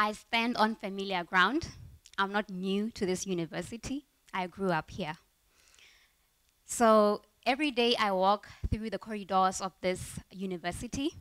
I stand on familiar ground. I'm not new to this university. I grew up here. So every day I walk through the corridors of this university.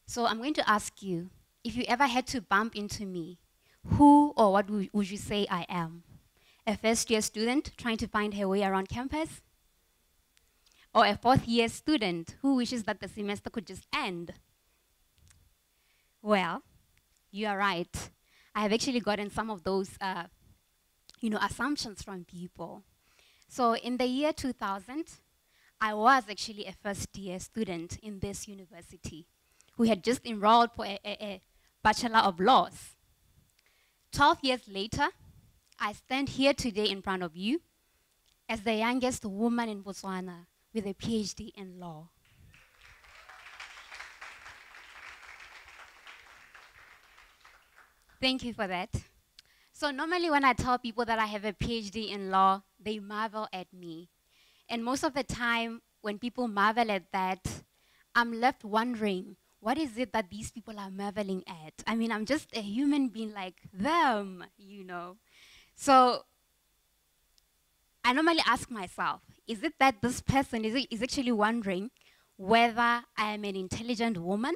So I'm going to ask you, if you ever had to bump into me, who or what would you say I am? A first-year student trying to find her way around campus? Or a fourth-year student who wishes that the semester could just end? Well, you are right. I have actually gotten some of those assumptions from people. So in the year 2000, I was actually a first-year student in this university who had just enrolled for a Bachelor of Laws. 12 years later, I stand here today in front of you as the youngest woman in Botswana with a PhD in law. Thank you for that. So normally when I tell people that I have a PhD in law, they marvel at me. And most of the time, when people marvel at that, I'm left wondering, what is it that these people are marveling at? I mean, I'm just a human being like them, you know. So I normally ask myself, is it that this person is actually wondering whether I am an intelligent woman?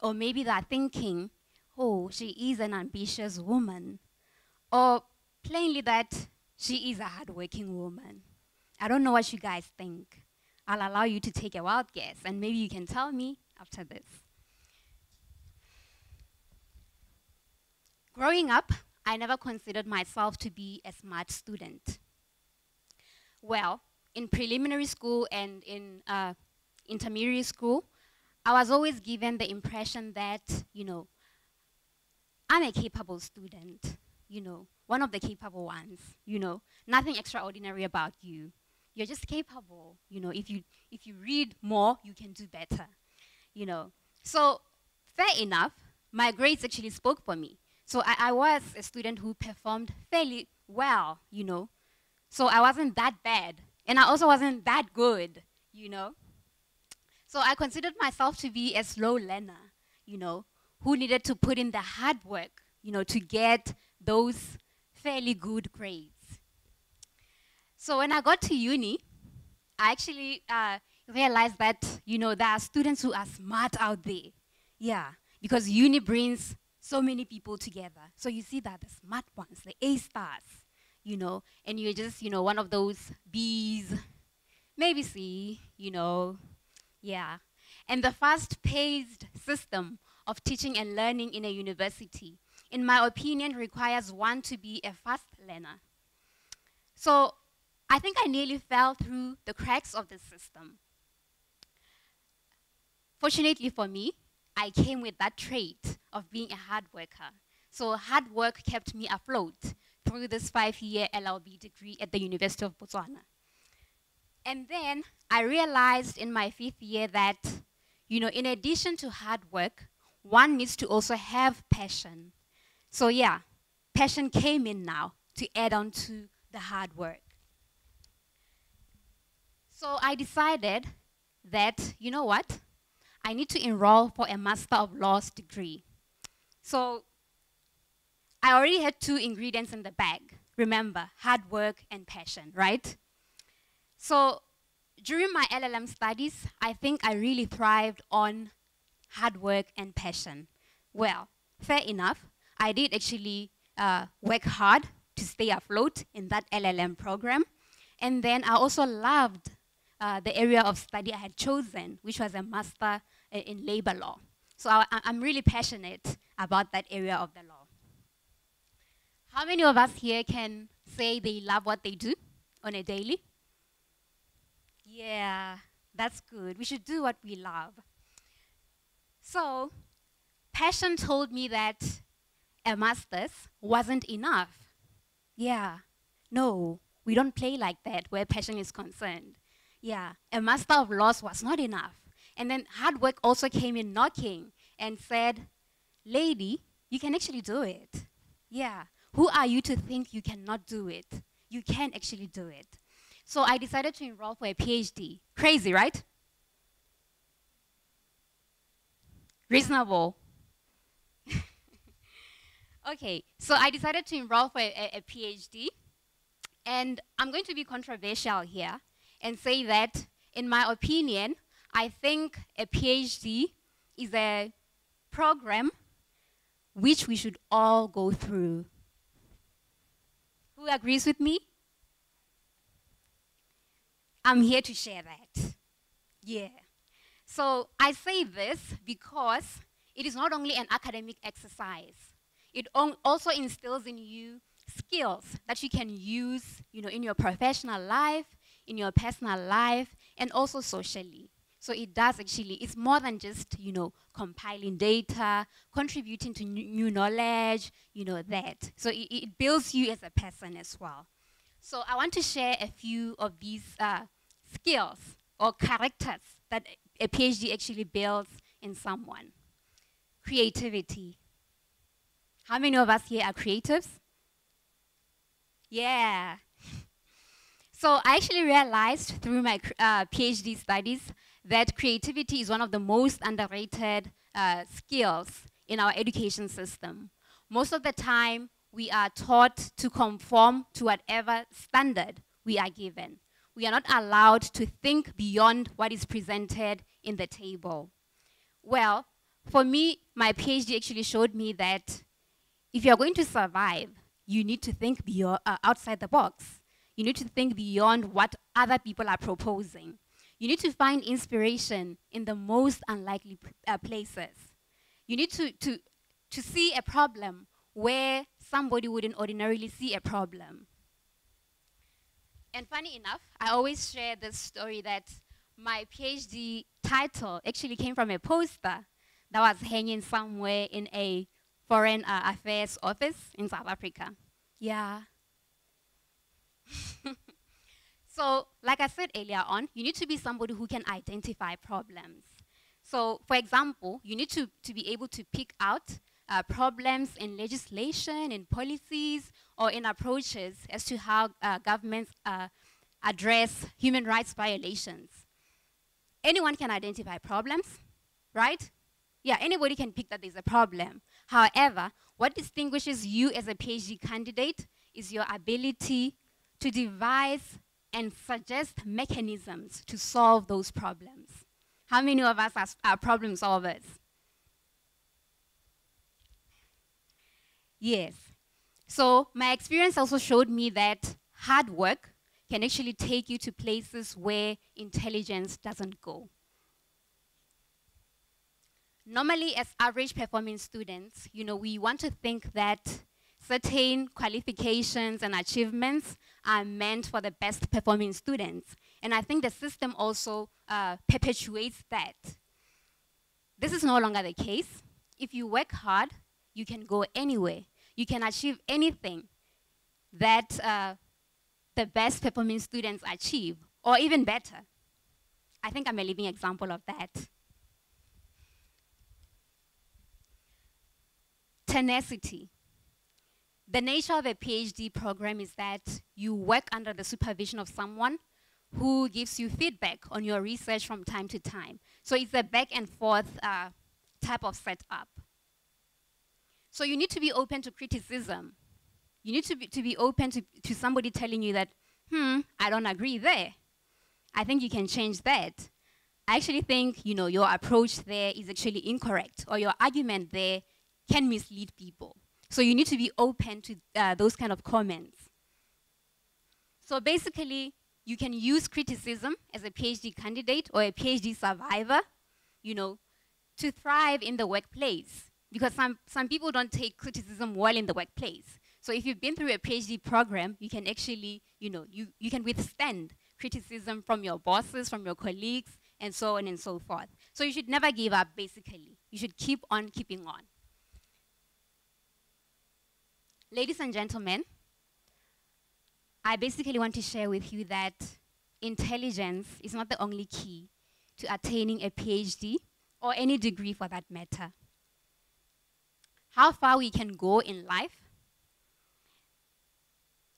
Or maybe they're thinking, oh, she is an ambitious woman. Or plainly that she is a hardworking woman. I don't know what you guys think. I'll allow you to take a wild guess, and maybe you can tell me after this. Growing up, I never considered myself to be a smart student. Well, in preliminary school and in intermediate school, I was always given the impression that, I'm a capable student, one of the capable ones, nothing extraordinary about you. You're just capable, if you read more, you can do better, So, fair enough, my grades actually spoke for me. So I was a student who performed fairly well, So I wasn't that bad, and I also wasn't that good, So I considered myself to be a slow learner, who needed to put in the hard work, to get those fairly good grades. So when I got to uni, I actually realized that, there are students who are smart out there. Yeah, because uni brings so many people together. So you see that the smart ones, the A stars, and you're just, one of those Bs, maybe C, yeah. And the fast-paced system of teaching and learning in a university, in my opinion, requires one to be a fast learner. So I think I nearly fell through the cracks of the system. Fortunately for me, I came with that trait of being a hard worker. So hard work kept me afloat through this 5-year LLB degree at the University of Botswana. And then I realized in my 5th year that, in addition to hard work, one needs to also have passion. So yeah, passion came in now to add on to the hard work. So I decided that, you know what? I need to enroll for a Master of Laws degree. So I already had 2 ingredients in the bag. Remember, hard work and passion, right? So during my LLM studies, I think I really thrived on hard work and passion. Well, fair enough. I did actually work hard to stay afloat in that LLM program. And then I also loved the area of study I had chosen, which was a master in labor law. So I'm really passionate about that area of the law. How many of us here can say they love what they do on a daily? Yeah, that's good. We should do what we love. So, passion told me that a master's wasn't enough. Yeah, no, we don't play like that where passion is concerned. Yeah, a Master of Laws was not enough. And then hard work also came in knocking and said, lady, you can actually do it. Yeah, who are you to think you cannot do it? You can actually do it. So I decided to enroll for a PhD. Crazy, right? Reasonable. Okay, so I decided to enroll for a PhD, and I'm going to be controversial here and say that, in my opinion, I think a PhD is a program which we should all go through. Who agrees with me? I'm here to share that. Yeah. So I say this because it is not only an academic exercise. It also instills in you skills that you can use, in your professional life, in your personal life, and also socially. So it does actually, it's more than just, compiling data, contributing to new knowledge, that. So it builds you as a person as well. So I want to share a few of these skills or characters that a PhD actually builds in someone. Creativity. How many of us here are creatives? Yeah. So I actually realized through my PhD studies that creativity is one of the most underrated skills in our education system. Most of the time, we are taught to conform to whatever standard we are given. We are not allowed to think beyond what is presented in the table. Well, for me, my PhD actually showed me that if you're going to survive, you need to think beyond, outside the box. You need to think beyond what other people are proposing. You need to find inspiration in the most unlikely places. You need to see a problem where somebody wouldn't ordinarily see a problem. And funny enough, I always share this story that my PhD title actually came from a poster that was hanging somewhere in a foreign affairs office in South Africa. Yeah. So, like I said earlier on, you need to be somebody who can identify problems. So, for example, you need to be able to pick out problems in legislation, in policies, or in approaches as to how governments address human rights violations. Anyone can identify problems, right? Yeah, anybody can pick that there's a problem. However, what distinguishes you as a PhD candidate is your ability to devise and suggest mechanisms to solve those problems. How many of us are problem solvers? Yes. So my experience also showed me that hard work can actually take you to places where intelligence doesn't go. Normally, as average performing students, we want to think that certain qualifications and achievements are meant for the best performing students. And I think the system also perpetuates that. This is no longer the case. If you work hard, you can go anywhere. You can achieve anything that the best performing students achieve, or even better. I think I'm a living example of that. Tenacity. The nature of a PhD program is that you work under the supervision of someone who gives you feedback on your research from time to time. So it's a back and forth type of setup. So you need to be open to criticism. You need to be open to somebody telling you that, I don't agree there. I think you can change that. I actually think, your approach there is actually incorrect, or your argument there can mislead people. So you need to be open to those kind of comments. So basically, you can use criticism as a PhD candidate or a PhD survivor, to thrive in the workplace. Because some people don't take criticism well in the workplace. So if you've been through a PhD program, you can actually, you can withstand criticism from your bosses, from your colleagues, and so on and so forth. So you should never give up, basically. You should keep on keeping on. Ladies and gentlemen, I basically want to share with you that intelligence is not the only key to attaining a PhD or any degree for that matter. How far we can go in life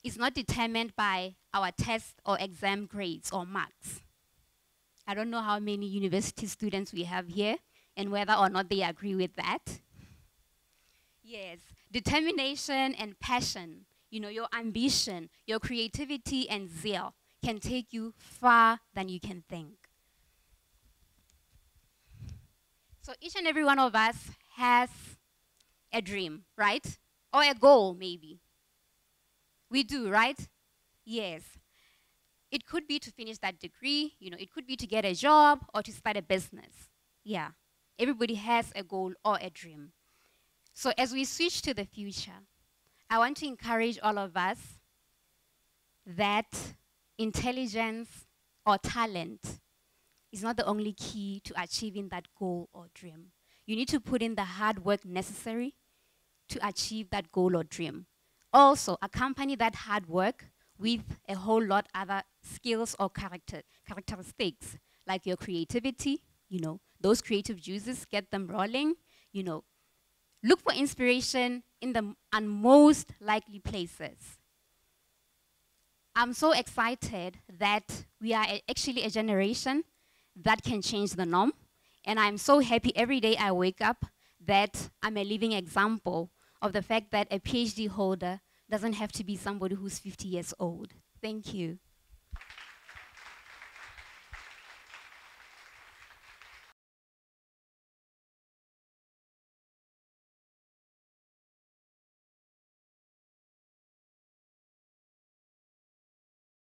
is not determined by our test or exam grades or marks. I don't know how many university students we have here and whether or not they agree with that. Yes, determination and passion, you know, your ambition, your creativity and zeal can take you far than you can think. So each and every one of us has a dream, right? Or a goal, maybe. We do, right? Yes. It could be to finish that degree, you know, it could be to get a job or to start a business. Yeah. Everybody has a goal or a dream. So as we switch to the future, I want to encourage all of us that intelligence or talent is not the only key to achieving that goal or dream. You need to put in the hard work necessary to achieve that goal or dream. Also, accompany that hard work with a whole lot other skills or characteristics, like your creativity, you know, those creative juices, get them rolling, you know. Look for inspiration in the most likely places. I'm so excited that we are actually a generation that can change the norm. And I'm so happy every day I wake up that I'm a living example of the fact that a PhD holder doesn't have to be somebody who's 50 years old. Thank you.